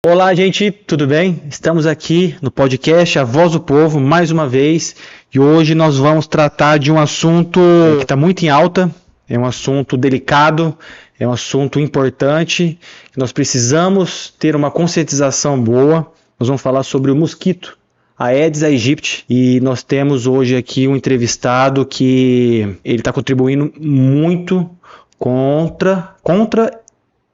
Olá, gente, tudo bem? Estamos aqui no podcast A Voz do Povo mais uma vez e hoje nós vamos tratar de um assunto que está muito em alta, é um assunto delicado, é um assunto importante, que nós precisamos ter uma conscientização boa. Nós vamos falar sobre o mosquito, a Aedes aegypti, e nós temos hoje aqui um entrevistado que ele está contribuindo muito contra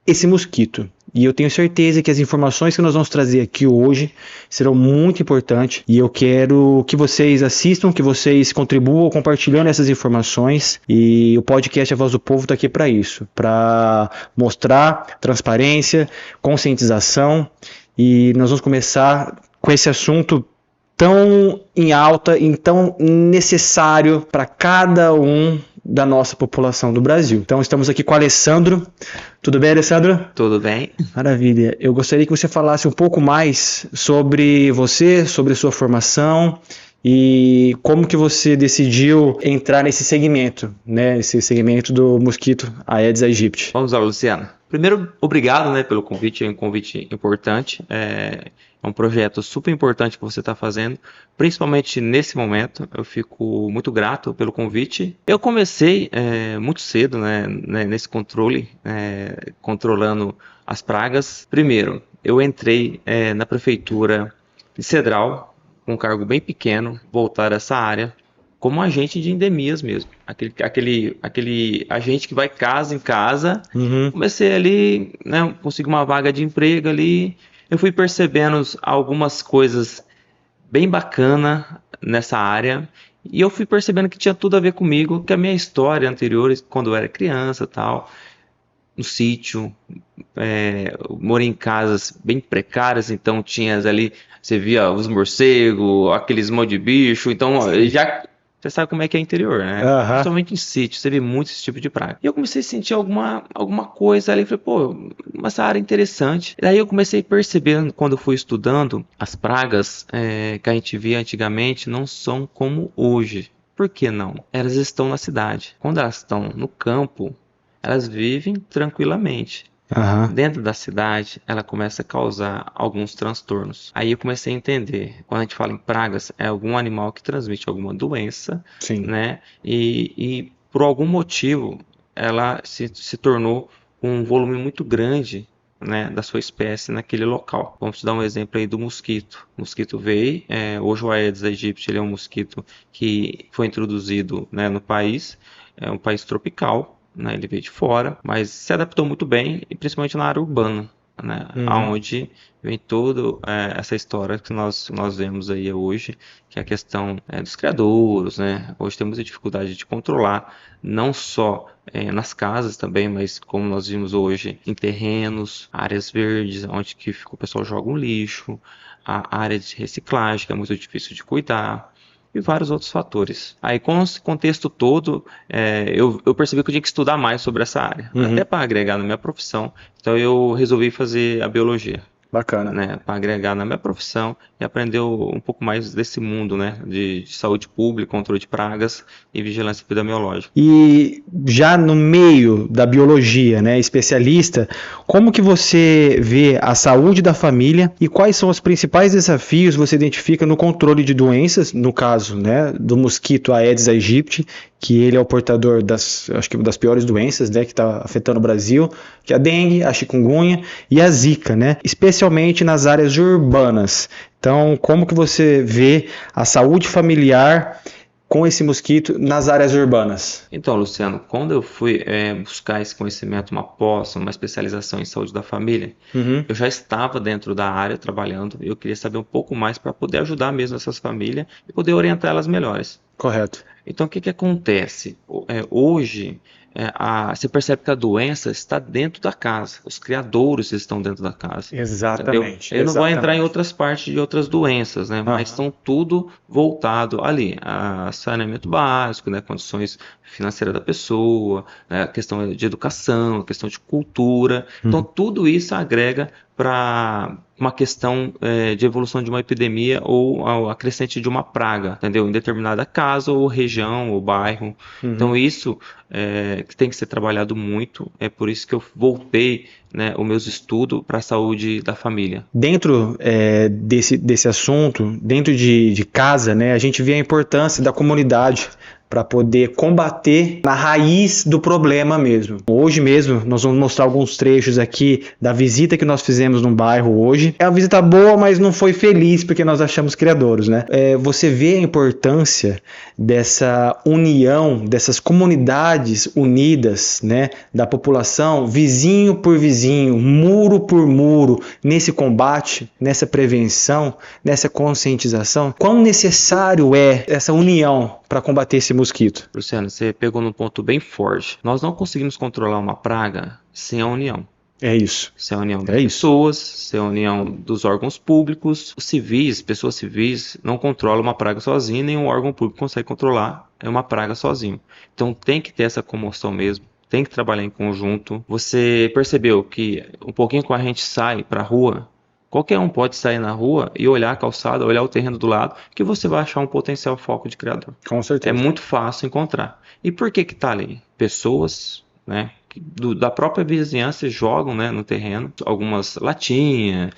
esse mosquito. E eu tenho certeza que as informações que nós vamos trazer aqui hoje serão muito importantes e eu quero que vocês assistam, que vocês contribuam compartilhando essas informações, e o podcast A Voz do Povo está aqui para isso, para mostrar transparência, conscientização, e nós vamos começar com esse assunto tão em alta e tão necessário para cada um da nossa população do Brasil. Então estamos aqui com o Alessandro. Tudo bem, Alessandro? Tudo bem. Maravilha. Eu gostaria que você falasse um pouco mais sobre você, sobre a sua formação e como que você decidiu entrar nesse segmento, né? Esse segmento do mosquito Aedes aegypti. Vamos lá, Luciano. Primeiro, obrigado, né, pelo convite. É um convite importante. É um projeto super importante que você está fazendo, principalmente nesse momento. Eu fico muito grato pelo convite. Eu comecei muito cedo, né, nesse controle, controlando as pragas. Primeiro, eu entrei na prefeitura de Cedral, com um cargo bem pequeno, voltado a essa área, como agente de endemias mesmo. Aquele agente que vai casa em casa. Comecei ali, né, consegui uma vaga de emprego ali. Eu fui percebendo algumas coisas bem bacanas nessa área. E eu fui percebendo que tinha tudo a ver comigo, que a minha história anterior, quando eu era criança e tal, no sítio, eu morei em casas bem precárias, então tinha ali, você via os morcegos, aqueles monte de bicho, então já você sabe como é que é interior, né? Principalmente em sítio, você vê muito esse tipo de praga. E eu comecei a sentir alguma coisa ali, falei, pô, essa área é interessante. E daí eu comecei a perceber, quando eu fui estudando, as pragas que a gente via antigamente não são como hoje. Por que não? Elas estão na cidade. Quando elas estão no campo, elas vivem tranquilamente. Dentro da cidade, ela começa a causar alguns transtornos. Aí eu comecei a entender, quando a gente fala em pragas, é algum animal que transmite alguma doença, né? E por algum motivo, ela se tornou um volume muito grande, né, da sua espécie naquele local. Vamos te dar um exemplo aí do mosquito. O mosquito veio, hoje o Aedes aegypti ele é um mosquito que foi introduzido, né, no país, é um país tropical, né, ele veio de fora, mas se adaptou muito bem, e principalmente na área urbana, né, onde vem toda essa história que nós vemos aí hoje, que é a questão dos criadouros, né? Hoje temos a dificuldade de controlar, não só nas casas também, mas como nós vimos hoje, em terrenos, áreas verdes, onde que o pessoal joga um lixo, a área de reciclagem, que é muito difícil de cuidar, e vários outros fatores. Aí, com esse contexto todo, eu percebi que eu tinha que estudar mais sobre essa área, até para agregar na minha profissão. Então, eu resolvi fazer a biologia. Bacana. Né, para agregar na minha profissão e aprender um pouco mais desse mundo, né, de saúde pública, controle de pragas e vigilância epidemiológica. E já no meio da biologia, né, especialista, como que você vê a saúde da família e quais são os principais desafios você identifica no controle de doenças, no caso, né, do mosquito Aedes aegypti, que ele é o portador das piores doenças, né, que está afetando o Brasil, que é a dengue, a chikungunya e a zika, né, especialmente nas áreas urbanas. Então, como que você vê a saúde familiar com esse mosquito nas áreas urbanas? Então, Luciano, quando eu fui buscar esse conhecimento, uma pós, uma especialização em saúde da família, eu já estava dentro da área trabalhando e eu queria saber um pouco mais para poder ajudar mesmo essas famílias e poder orientar elas melhores. Correto. Então, o que acontece? Hoje, você percebe que a doença está dentro da casa. Os criadouros estão dentro da casa. Exatamente. Eu não vou entrar em outras partes de outras doenças, né? Mas estão tudo voltado ali. A saneamento básico, né? Condições financeira da pessoa, né, a questão de educação, a questão de cultura. Então, tudo isso agrega para uma questão de evolução de uma epidemia ou a crescente de uma praga, entendeu? Em determinada casa ou região ou bairro. Então, isso que tem que ser trabalhado muito. É por isso que eu voltei, né, os meus estudos para a saúde da família. Dentro desse assunto, dentro de casa, né, a gente vê a importância da comunidade para poder combater na raiz do problema mesmo. Hoje mesmo, nós vamos mostrar alguns trechos aqui da visita que nós fizemos num bairro hoje. É uma visita boa, mas não foi feliz, porque nós achamos criadouros, né? Você vê a importância dessa união, dessas comunidades unidas, né? Da população, vizinho por vizinho, muro por muro, nesse combate, nessa prevenção, nessa conscientização. Quão necessário é essa união para combater esse mosquito? Luciano, você pegou num ponto bem forte. Nós não conseguimos controlar uma praga sem a união. É isso. Sem a união das pessoas, sem a união dos órgãos públicos. Os civis, pessoas civis, não controlam uma praga sozinho, nenhum órgão público consegue controlar uma praga sozinho. Então tem que ter essa comoção mesmo. Tem que trabalhar em conjunto. Você percebeu que um pouquinho que a gente sai para a rua, qualquer um pode sair na rua e olhar a calçada, olhar o terreno do lado, que você vai achar um potencial foco de criador. Com certeza. É muito fácil encontrar. E por que está ali? Pessoas, né, da própria vizinhança jogam, né, no terreno algumas latinhas,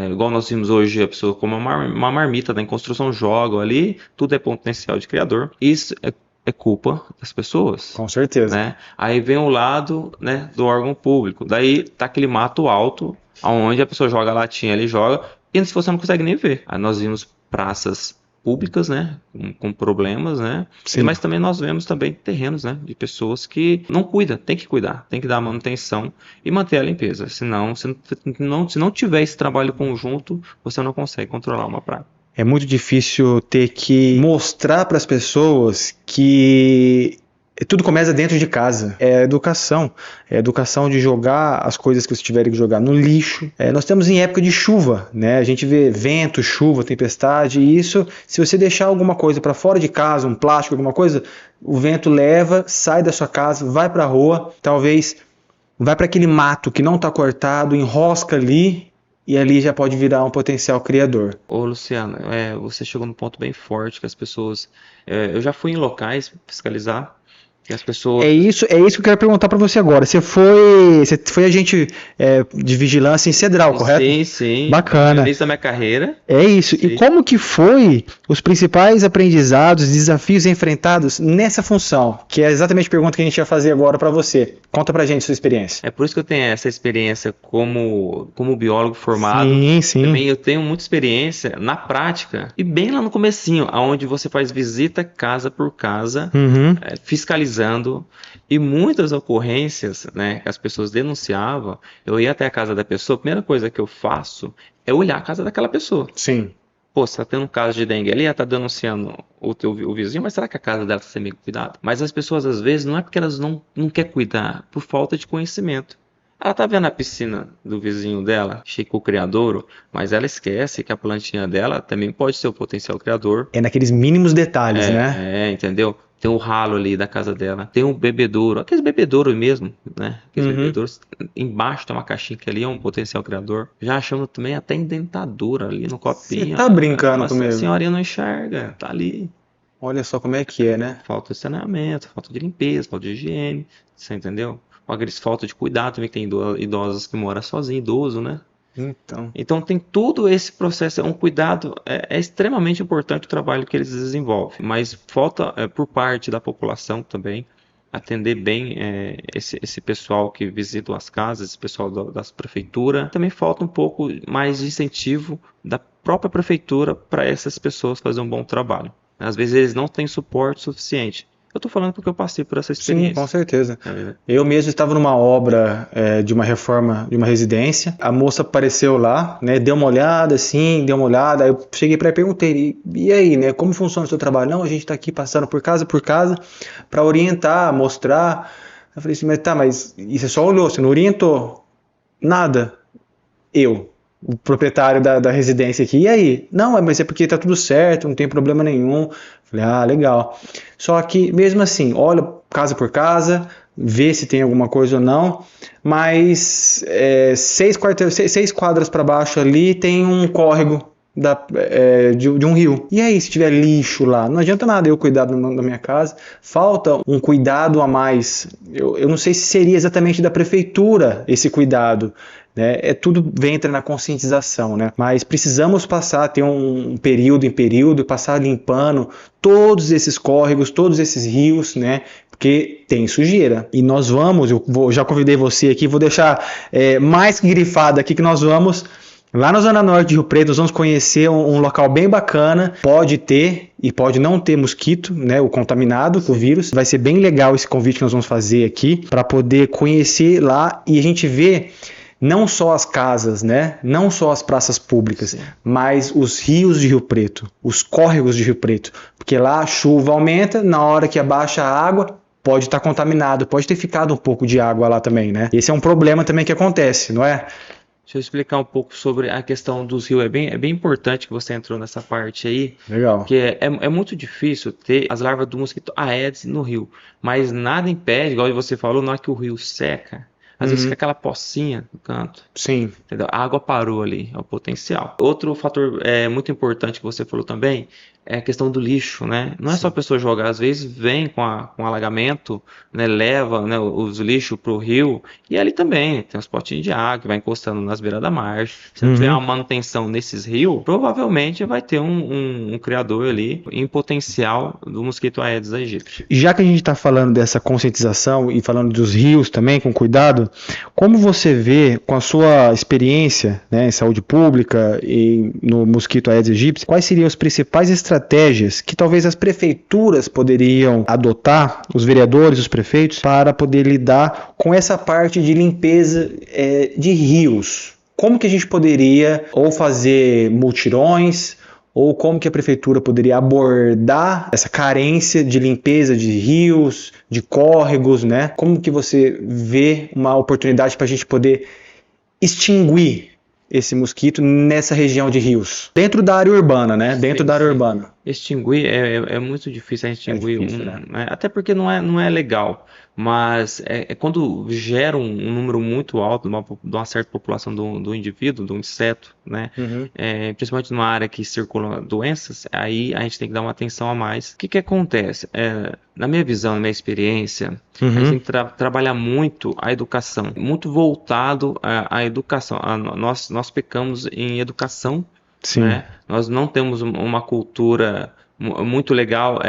igual nós vimos hoje, a pessoa com uma marmita da construção jogam ali, tudo é potencial de criador. Isso é culpa das pessoas. Com certeza. Né? Aí vem o lado, né, do órgão público. Daí tá aquele mato alto, onde a pessoa joga a latinha ali, joga, e se você não consegue nem ver. Aí nós vimos praças públicas, né, com problemas, né, mas também nós vemos também terrenos, né, de pessoas que não cuidam, tem que cuidar, tem que dar manutenção e manter a limpeza, senão, se não tiver esse trabalho conjunto, você não consegue controlar uma praga. É muito difícil ter que mostrar para as pessoas que tudo começa dentro de casa. É educação. É educação de jogar as coisas que você tiver que jogar no lixo. Nós estamos em época de chuva, né? A gente vê vento, chuva, tempestade, e isso, se você deixar alguma coisa para fora de casa, um plástico, alguma coisa, o vento leva, sai da sua casa, vai para a rua, talvez vai para aquele mato que não está cortado, enrosca ali, e ali já pode virar um potencial criador. Ô Luciano, você chegou num ponto bem forte que as pessoas... eu já fui em locais fiscalizar, e as pessoas... É isso que eu quero perguntar para você agora. Você foi agente de vigilância em Cedral, correto? Sim. Bacana. No início da minha carreira. É isso. Sim. E como que foi os principais aprendizados, desafios enfrentados nessa função? Que é exatamente a pergunta que a gente ia fazer agora para você. Conta pra gente a sua experiência. É por isso que eu tenho essa experiência como biólogo formado. Sim. Também eu tenho muita experiência na prática. E bem lá no comecinho, onde você faz visita casa por casa, fiscalizando. E muitas ocorrências, né, que as pessoas denunciavam, eu ia até a casa da pessoa, a primeira coisa que eu faço é olhar a casa daquela pessoa. Sim. Pô, você tá tendo um caso de dengue ali, ela tá denunciando o vizinho, mas será que a casa dela tá sendo bem cuidada? Mas as pessoas, às vezes, não é porque elas não querem cuidar, por falta de conhecimento. Ela tá vendo a piscina do vizinho dela, cheio com o criadouro, mas ela esquece que a plantinha dela também pode ser o potencial criador. É naqueles mínimos detalhes, né? Entendeu? Tem um ralo ali da casa dela, tem um bebedouro, aqueles bebedouros mesmo, né? Aqueles bebedouros, embaixo tem uma caixinha que ali é um potencial criador. Já achamos também até em dentadura ali no copinho. Você tá brincando comigo? A senhorinha não enxerga, tá ali. Olha só como é que é, né? Falta de saneamento, falta de limpeza, falta de higiene, você entendeu? Aqueles falta de cuidado também, que tem idosas que moram sozinhos, idoso, né? Então tem todo esse processo, é um cuidado, é extremamente importante o trabalho que eles desenvolvem, mas falta por parte da população também atender bem esse pessoal que visita as casas, esse pessoal das prefeituras. Também falta um pouco mais de incentivo da própria prefeitura para essas pessoas fazerem um bom trabalho. Às vezes eles não têm suporte suficiente. Eu tô falando porque eu passei por essa experiência. Sim, com certeza. Eu mesmo estava numa obra de uma reforma de uma residência. A moça apareceu lá, né? Deu uma olhada, Aí eu cheguei para ela e perguntei, e aí, né? Como funciona o seu trabalho? Não, a gente está aqui passando por casa para orientar, mostrar. Eu falei assim, mas e você só olhou, você não orientou? Nada. o proprietário da residência aqui, e aí? Não, mas é porque tá tudo certo, não tem problema nenhum. Falei, legal. Só que, mesmo assim, olha casa por casa, vê se tem alguma coisa ou não, mas 6 quadras para baixo ali tem um córrego de um rio. E aí, se tiver lixo lá? Não adianta nada eu cuidar da minha casa. Falta um cuidado a mais. Eu não sei se seria exatamente da prefeitura esse cuidado. Né? Tudo entra na conscientização, né? Mas precisamos ter um período em período, passar limpando todos esses córregos, todos esses rios, né? Porque tem sujeira. E nós já convidei você aqui, vou deixar mais que grifado aqui que nós vamos lá na Zona Norte de Rio Preto. Nós vamos conhecer um local bem bacana. Pode ter e pode não ter mosquito, né, o contaminado com o vírus. Vai ser bem legal esse convite que nós vamos fazer aqui para poder conhecer lá e a gente ver não só as casas, né, não só as praças públicas, sim, mas os rios de Rio Preto, os córregos de Rio Preto. Porque lá a chuva aumenta, na hora que abaixa a água, pode estar contaminado, pode ter ficado um pouco de água lá também, né? Esse é um problema também que acontece, não é? Deixa eu explicar um pouco sobre a questão dos rios. É bem importante que você entrou nessa parte aí. Legal. Porque é muito difícil ter as larvas do mosquito Aedes no rio. Mas nada impede, igual você falou, na hora que o rio seca, às vezes fica aquela pocinha no canto. Sim. Entendeu? A água parou ali, é o potencial. Outro fator muito importante que você falou também é a questão do lixo, né? Não é só a pessoa jogar, às vezes vem com alagamento, né? Leva, né, os lixos para o rio, e ali também tem uns potinhos de água que vai encostando nas beiras da margem. Se não tiver uma manutenção nesses rios, provavelmente vai ter um criador ali em potencial do mosquito Aedes aegypti. Já que a gente está falando dessa conscientização e falando dos rios também, com cuidado, como você vê, com a sua experiência, né, em saúde pública e no mosquito Aedes aegypti, quais seriam as principais estratégias que talvez as prefeituras poderiam adotar, os vereadores, os prefeitos, para poder lidar com essa parte de limpeza de rios? Como que a gente poderia ou fazer mutirões, ou como que a prefeitura poderia abordar essa carência de limpeza de rios, de córregos, né? Como que você vê uma oportunidade para a gente poder extinguir esse mosquito nessa região de rios? Dentro da área urbana, né? Dentro da área urbana. Extinguir é muito difícil extinguir. Né? Até porque não é legal. Mas quando gera um número muito alto de uma certa população do indivíduo, do inseto, né? Principalmente numa área que circulam doenças, aí a gente tem que dar uma atenção a mais. O que acontece? Na minha visão, na minha experiência, a gente tem que trabalhar muito a educação, muito voltado à educação. Nós pecamos em educação. Sim. Né? Nós não temos uma cultura muito legal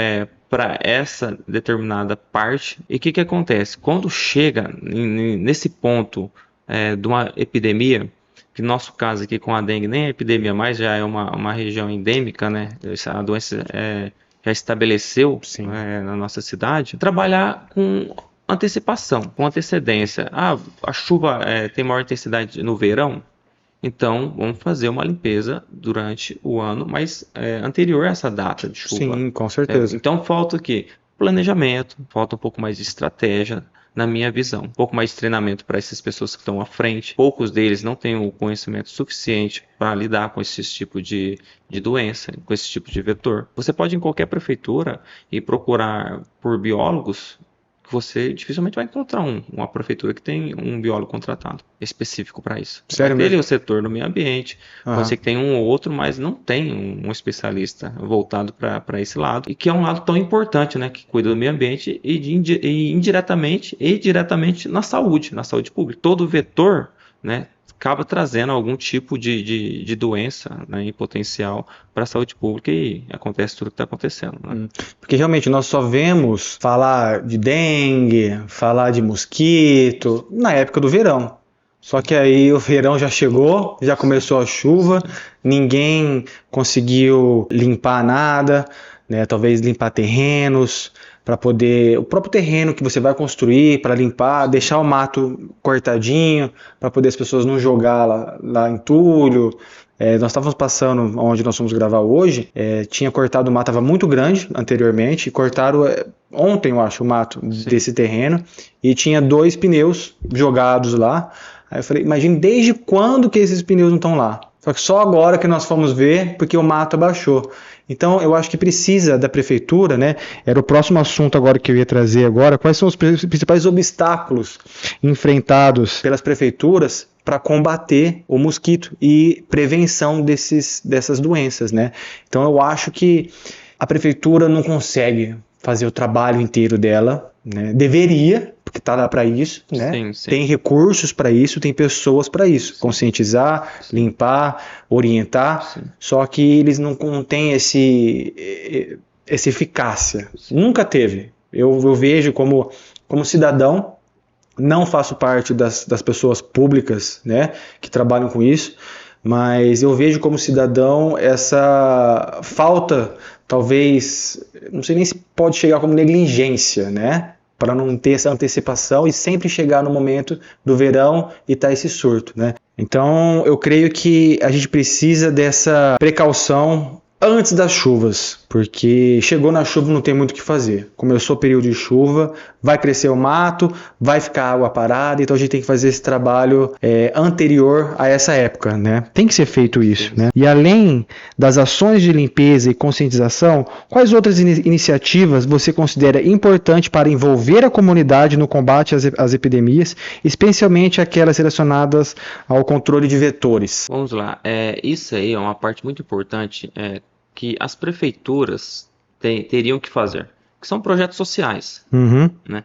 para essa determinada parte. E o que acontece? Quando chega nesse ponto de uma epidemia, que no nosso caso aqui com a dengue nem é epidemia mais, já é uma região endêmica, né? A doença já estabeleceu na nossa cidade, trabalhar com antecipação, com antecedência. A chuva tem maior intensidade no verão, então vamos fazer uma limpeza durante o ano, mas anterior a essa data de chuva. Sim, com certeza. Então falta o quê? Planejamento, falta um pouco mais de estratégia, na minha visão. Um pouco mais de treinamento para essas pessoas que estão à frente. Poucos deles não têm o conhecimento suficiente para lidar com esse tipo de doença, com esse tipo de vetor. Você pode ir em qualquer prefeitura e procurar por biólogos, que você dificilmente vai encontrar uma prefeitura que tem um biólogo contratado específico para isso. Sério mesmo? Ele é o setor do meio ambiente, pode ser que tenha um ou outro, mas não tem um especialista voltado para esse lado, e que é um lado tão importante, né, que cuida do meio ambiente e indiretamente e diretamente na saúde pública. Todo vetor, né, acaba trazendo algum tipo de doença, né, em potencial para a saúde pública, e acontece tudo que está acontecendo. Né? Porque realmente nós só vemos falar de dengue, falar de mosquito na época do verão. Só que aí o verão já chegou, já começou a chuva, ninguém conseguiu limpar nada, né, talvez limpar terrenos, para poder, o próprio terreno que você vai construir para limpar, deixar o mato cortadinho, para poder as pessoas não jogar lá entulho. Nós estávamos passando onde nós fomos gravar hoje, tinha cortado o mato, estava muito grande anteriormente, e cortaram ontem, eu acho, o mato desse terreno, e tinha 2 pneus jogados lá, Aí eu falei, imagine desde quando que esses pneus não estão lá? Só que só agora que nós fomos ver, porque o mato abaixou. Então, eu acho que precisa da prefeitura, né? Era o próximo assunto agora que eu ia trazer agora. Quais são os principais obstáculos enfrentados pelas prefeituras para combater o mosquito e prevenção dessas doenças, né? Então, eu acho que a prefeitura não consegue fazer o trabalho inteiro dela, né? Deveria, porque está lá para isso, né? Sim, sim. Tem recursos para isso, tem pessoas para isso, conscientizar, limpar, orientar, só que eles não têm essa eficácia. Nunca teve. Eu vejo como cidadão, não faço parte das pessoas públicas, né, que trabalham com isso, mas eu vejo como cidadão essa falta, talvez, não sei nem se pode chegar como negligência, né, para não ter essa antecipação e sempre chegar no momento do verão e tá esse surto, né. Então, eu creio que a gente precisa dessa precaução antes das chuvas, porque chegou na chuva não tem muito o que fazer. Começou o período de chuva, vai crescer o mato, vai ficar água parada, então a gente tem que fazer esse trabalho anterior a essa época, né? Tem que ser feito isso, né? E além das ações de limpeza e conscientização, quais outras iniciativas você considera importante para envolver a comunidade no combate às epidemias, especialmente aquelas relacionadas ao controle de vetores? Vamos lá. Isso aí é uma parte muito importante que as prefeituras teriam que fazer, que são projetos sociais. Uhum. Né?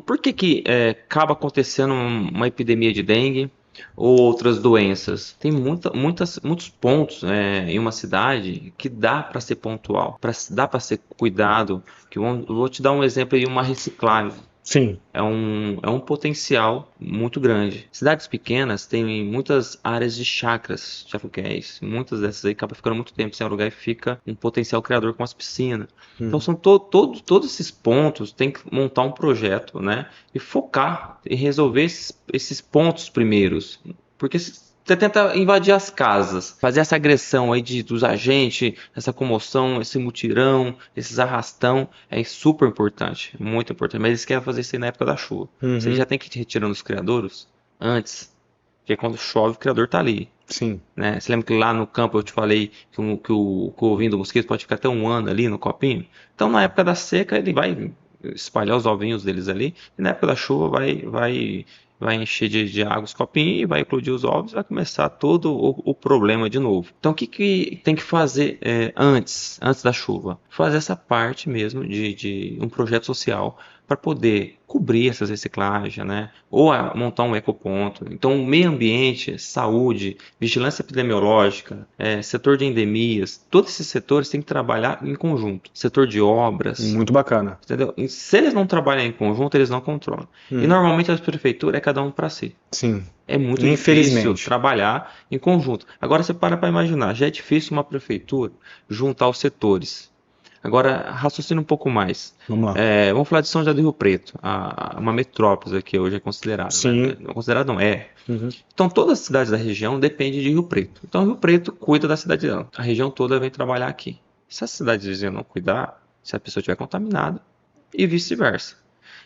Por que acaba acontecendo uma epidemia de dengue ou outras doenças? Tem muitos pontos em uma cidade que dá para ser pontual, dá para ser cuidado. Eu vou te dar um exemplo aí, uma reciclagem. Sim. É um potencial muito grande. Cidades pequenas têm muitas áreas de chacras, já que é isso. Muitas dessas aí acabam ficando muito tempo sem lugar e fica um potencial criador com as piscinas. Então são todos esses pontos, tem que montar um projeto, né? E focar e resolver esses pontos primeiros. Porque você tenta invadir as casas, fazer essa agressão aí dos agentes, essa comoção, esse mutirão, esses arrastão, é super importante, muito importante. Mas eles querem fazer isso aí na época da chuva. Você já tem que ir retirando os criadouros antes, porque quando chove o criador tá ali. Sim. Né? Você lembra que lá no campo eu te falei que o ovinho do mosquito pode ficar até um ano ali no copinho? Então na época da seca ele vai espalhar os ovinhos deles ali, e na época da chuva vai encher de água os copinhos e vai eclodir os ovos, vai começar todo o problema de novo. Então o que tem que fazer antes da chuva? Fazer essa parte mesmo de um projeto social para poder cobrir essas reciclagens, né? Ou montar um ecoponto. Então, meio ambiente, saúde, vigilância epidemiológica, setor de endemias, todos esses setores têm que trabalhar em conjunto. Setor de obras. Muito bacana. Entendeu? E se eles não trabalham em conjunto, eles não controlam. E normalmente as prefeituras é cada um para si. Sim. É muito difícil trabalhar em conjunto. Agora você para imaginar, já é difícil uma prefeitura juntar os setores. Agora, raciocina um pouco mais. Vamos lá. Vamos falar de São José do Rio Preto, uma metrópole que hoje é considerada. Sim. Né? Considerada não é. Então, todas as cidades da região dependem de Rio Preto. Então, Rio Preto cuida da cidade dela. A região toda vem trabalhar aqui. Se a cidade vizinha não cuidar, se a pessoa estiver contaminada, e vice-versa.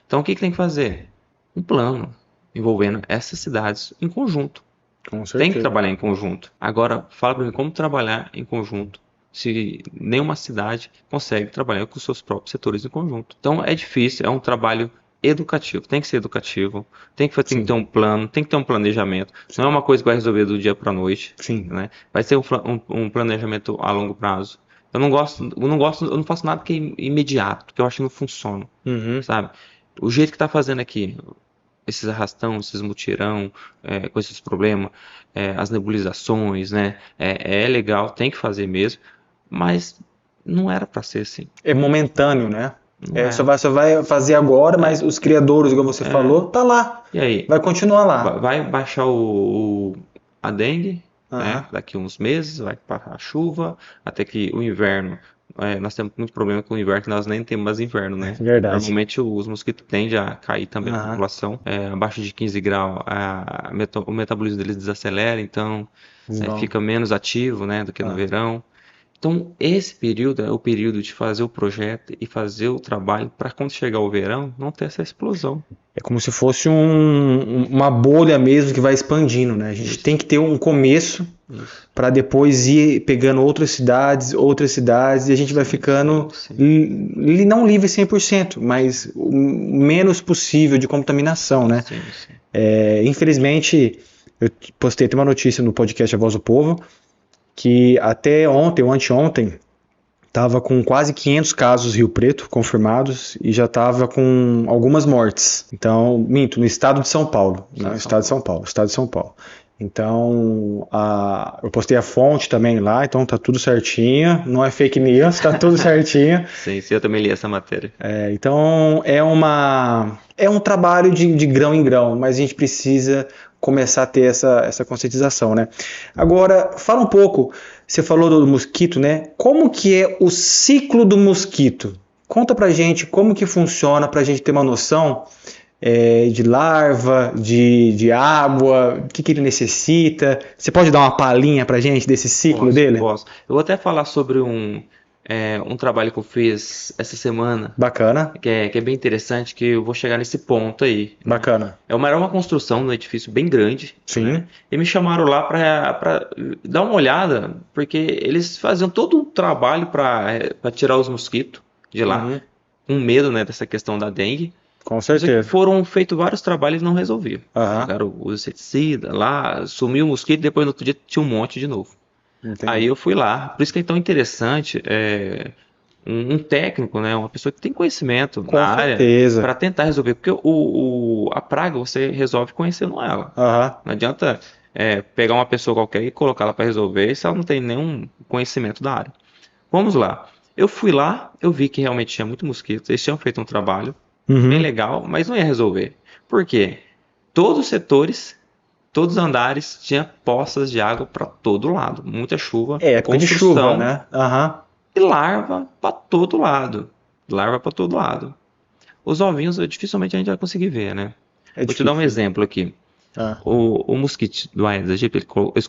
Então, o que tem que fazer? Um plano envolvendo essas cidades em conjunto. Com certeza. Tem que trabalhar em conjunto. Agora, fala para mim como trabalhar em conjunto se nenhuma cidade consegue trabalhar com os seus próprios setores em conjunto. Então é difícil, é um trabalho educativo, tem que ser educativo, tem que ter um plano, tem que ter um planejamento. Não é uma coisa que vai resolver do dia para a noite. Sim. Né? Vai ser um planejamento a longo prazo. Eu não faço nada que é imediato, que eu acho que não funciona, sabe? O jeito que tá fazendo aqui, esses arrastão, esses mutirão, com esses problemas, as nebulizações, né? É legal, tem que fazer mesmo, mas não era para ser assim. É momentâneo, né? Só vai fazer agora, mas os criadores, como você falou, tá lá. E aí? Vai continuar lá. Vai baixar a dengue, né? Daqui uns meses, vai parar a chuva, até que o inverno. Nós temos muito problema com o inverno, que nós nem temos mais inverno, né? Verdade. Normalmente os mosquitos tendem a cair também na população. Abaixo de 15 graus, o metabolismo deles desacelera, então fica menos ativo, né, do que no verão. Então, esse período é o período de fazer o projeto e fazer o trabalho para quando chegar o verão não ter essa explosão. É como se fosse uma bolha mesmo que vai expandindo, né? A gente Isso. tem que ter um começo Isso. para depois ir pegando outras cidades, e a gente vai ficando não livre 100%, mas o menos possível de contaminação, né? Sim, sim. Infelizmente, eu postei até uma notícia no podcast A Voz do Povo, que até ontem ou anteontem estava com quase 500 casos Rio Preto confirmados e já estava com algumas mortes. Então, minto, no estado de São Paulo, estado de São Paulo. Então, eu postei a fonte também lá, então tá tudo certinho, não é fake news, tá tudo certinho. Sim, eu também li essa matéria. Então, é um trabalho de grão em grão, mas a gente precisa começar a ter essa conscientização, né? Agora, fala um pouco, você falou do mosquito, né? Como que é o ciclo do mosquito? Conta pra gente como que funciona, pra gente ter uma noção de larva, de água, o que ele necessita. Você pode dar uma palhinha pra gente desse ciclo dele? Posso. Eu vou até falar sobre um trabalho que eu fiz essa semana. Bacana. Que é bem interessante, que eu vou chegar nesse ponto aí. Bacana. Era uma construção num edifício bem grande. Sim. Né? E me chamaram lá para dar uma olhada, porque eles faziam todo um trabalho para tirar os mosquitos de lá, com medo, né, dessa questão da dengue. Com certeza. Foram feitos vários trabalhos e não resolviam. Aham. Jogaram o inseticida lá, sumiu o mosquito, depois no outro dia tinha um monte de novo. Entendi. Aí eu fui lá. Por isso que é tão interessante um técnico, né, uma pessoa que tem conhecimento Com na área certeza. para tentar resolver. Porque a praga você resolve conhecendo ela. Aham. Não adianta pegar uma pessoa qualquer e colocá-la para resolver se ela não tem nenhum conhecimento da área. Vamos lá. Eu fui lá, eu vi que realmente tinha muito mosquito. Eles tinham feito um trabalho bem legal, mas não ia resolver. Por quê? Todos os setores, todos os andares, tinha poças de água para todo lado. Muita chuva, Época de chuva, né? Aham. e larva para todo lado. Larva para todo lado. Os ovinhos, dificilmente a gente vai conseguir ver, né? Vou te dar um exemplo aqui. O mosquito do Aedes aegypti,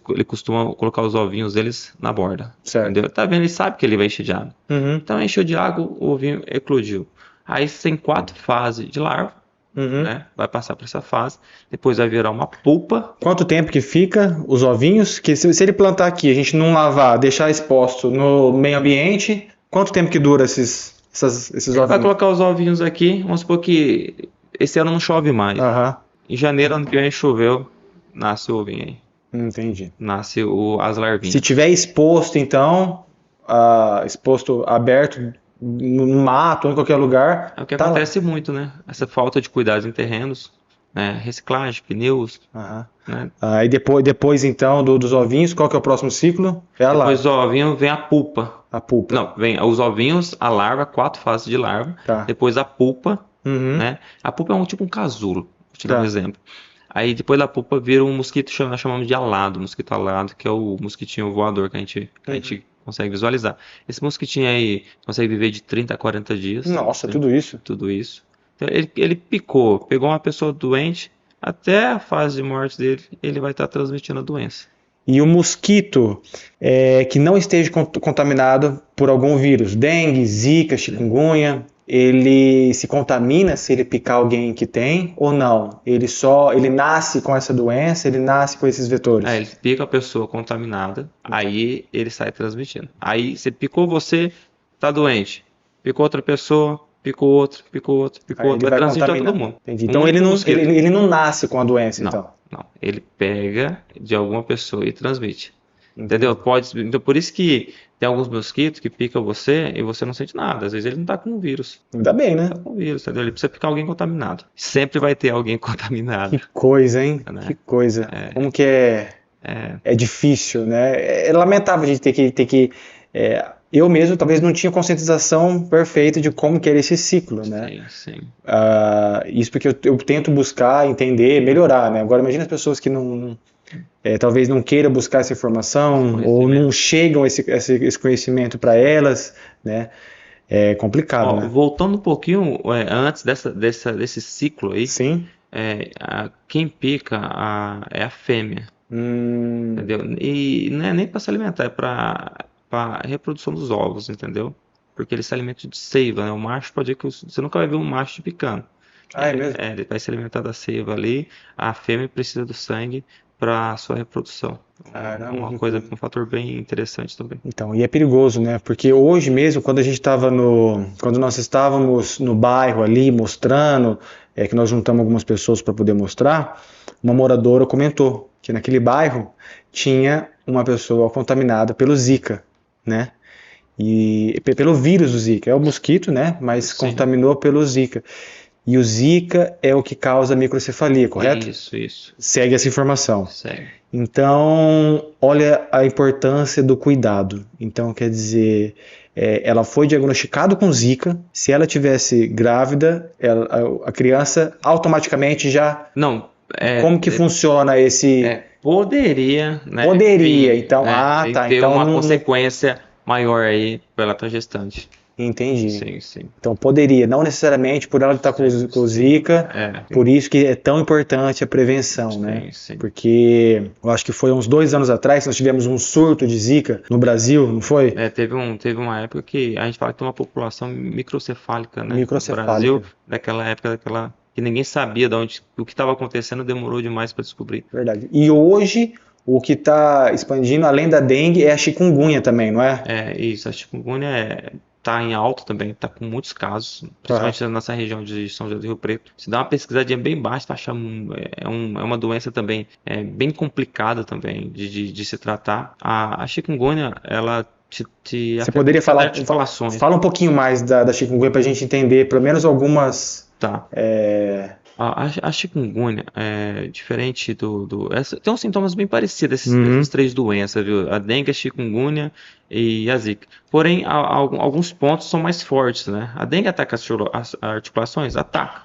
ele costuma colocar os ovinhos deles na borda. Certo. Entendeu? Tá vendo? Ele sabe que ele vai encher de água. Então encheu de água, o ovinho eclodiu. Aí tem 4 fases de larva, né? Vai passar por essa fase, depois vai virar uma polpa. Quanto tempo que fica os ovinhos? Que se ele plantar aqui, a gente não lavar, deixar exposto no meio ambiente, quanto tempo que dura esses ovinhos? Vai colocar os ovinhos aqui, vamos supor que esse ano não chove mais. Em janeiro, ano que vem choveu, nasce o ovinho aí. Entendi. Nasce as larvinhas. Se tiver exposto, então, exposto aberto no mato ou em qualquer lugar. É o que acontece muito, né? Essa falta de cuidados em terrenos, né? Reciclagem, pneus. Né? Aí depois então, dos ovinhos, qual que é o próximo ciclo? Depois do ovinho vem a pulpa. A pulpa. Não, vem os ovinhos, a larva, 4 fases de larva. Tá. Depois a pulpa, né? A pulpa é tipo um casulo. Vou te dar um exemplo. Aí depois da pulpa vira um mosquito, nós chamamos de alado, mosquito alado, que é o mosquitinho voador que a gente consegue visualizar. Esse mosquitinho aí consegue viver de 30 a 40 dias. Nossa, né? Tudo isso? Tudo isso. Então, ele pegou uma pessoa doente, até a fase de morte dele, ele vai estar transmitindo a doença. E o mosquito que não esteja contaminado por algum vírus, dengue, zika, chikungunya, ele se contamina se ele picar alguém que tem ou não? Ele nasce com essa doença, ele nasce com esses vetores? Ele pica a pessoa contaminada, aí ele sai transmitindo. Aí você picou você, tá doente. Picou outra pessoa, picou outro, vai transmitir a todo mundo. Entendi. Então ele não nasce com a doença, então? Não, ele pega de alguma pessoa e transmite. Entendeu? Então por isso que tem alguns mosquitos que picam você e você não sente nada. Às vezes ele não tá com um vírus. Ainda bem, né? Tá com vírus, entendeu? Ele precisa picar alguém contaminado. Sempre vai ter alguém contaminado. Que coisa, hein? Né? Que coisa. Como que é difícil, né? É lamentável a gente ter que eu mesmo talvez não tinha conscientização perfeita de como que era esse ciclo, né? Sim. Isso porque eu tento buscar, entender, melhorar, né? Agora imagina as pessoas que talvez não queiram buscar essa informação ou não chegam esse conhecimento para elas, né? É complicado, né? Voltando um pouquinho antes desse ciclo aí, sim. Quem pica é a fêmea, entendeu? E não é nem para se alimentar, é para para reprodução dos ovos, entendeu? Porque ele se alimenta de seiva, né? O macho pode ver que você nunca vai ver um macho picando. Ah, é mesmo? Ele vai se alimentar da seiva ali, a fêmea precisa do sangue para sua reprodução. Caramba, que Um coisa. fator bem interessante também. Então, e é perigoso, né? Porque hoje mesmo, quando nós estávamos no bairro ali mostrando, que nós juntamos algumas pessoas para poder mostrar, uma moradora comentou que naquele bairro tinha uma pessoa contaminada pelo Zika, né? E pelo vírus do Zika, é o mosquito, né? Mas Sim. contaminou pelo Zika. E o Zika é o que causa a microcefalia, correto? Isso. Segue essa informação. Segue. Então, olha a importância do cuidado. Então, quer dizer, ela foi diagnosticada com Zika. Se ela tivesse grávida, a criança automaticamente já. Não, Como que funciona esse? Poderia, né? Poderia. vir, Então, né, tá. ter Então, uma não. consequência maior aí pela tua gestante. Entendi. Sim. Então, poderia, não necessariamente por ela estar com o Zika. Por isso que é tão importante a prevenção, né? Sim. Porque eu acho que foi uns 2 anos atrás que nós tivemos um surto de Zika no Brasil, não foi? Teve uma época que a gente fala que tem uma população microcefálica, né? Microcefálica. No Brasil, daquela época, que ninguém sabia o que estava acontecendo, demorou demais para descobrir. Verdade. E hoje, o que está expandindo, além da dengue, é a chikungunya também, não é? Isso, a chikungunya está em alta também, está com muitos casos, principalmente na nossa região de São José do Rio Preto. Se dá uma pesquisadinha bem baixa, tu achar é uma doença também bem complicada também de se tratar. A chikungunya, ela te Você poderia falar um pouquinho mais da chikungunya para a gente entender, pelo menos algumas. Tá. A chikungunya é diferente tem uns sintomas bem parecidos dessas 3 doenças, viu? A dengue, a chikungunya e a zika. Porém, alguns pontos são mais fortes, né? A dengue ataca as articulações? Ataca.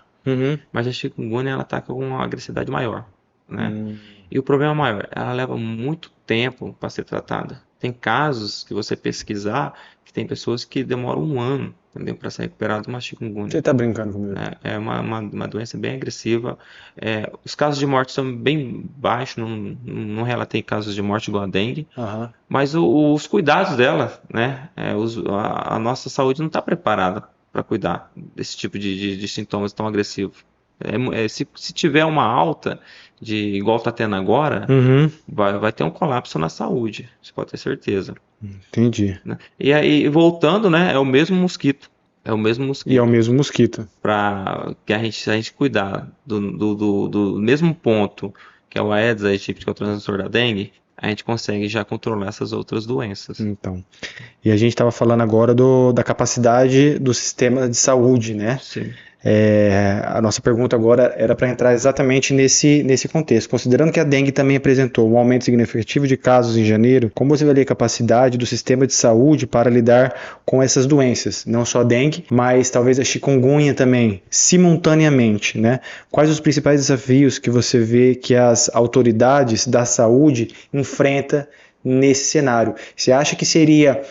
Mas a chikungunya, ela ataca com uma agressividade maior, né? E o problema maior, ela leva muito tempo para ser tratada. Tem casos que você pesquisar que tem pessoas que demoram 1 ano, entendeu? Para se recuperar de uma chikungunya. Você está brincando comigo? É uma doença bem agressiva. Os casos de morte são bem baixos, não relatei casos de morte igual a dengue. Mas os cuidados dela, né? A nossa saúde não está preparada para cuidar desse tipo de sintomas tão agressivos. Se tiver uma alta, igual está tendo agora, vai ter um colapso na saúde, você pode ter certeza. Entendi. Né? E aí, voltando, né? É o mesmo mosquito. E é o mesmo mosquito. Para que a gente cuidar do mesmo ponto, que é o Aedes aegypti, que é o transmissor da dengue, a gente consegue já controlar essas outras doenças. Então, e a gente estava falando agora da capacidade do sistema de saúde, né? Sim. A nossa pergunta agora era para entrar exatamente nesse contexto. Considerando que a dengue também apresentou um aumento significativo de casos em janeiro, como você avalia a capacidade do sistema de saúde para lidar com essas doenças? Não só a dengue, mas talvez a chikungunya também, simultaneamente, né? Quais os principais desafios que você vê que as autoridades da saúde enfrentam nesse cenário? Você acha que seria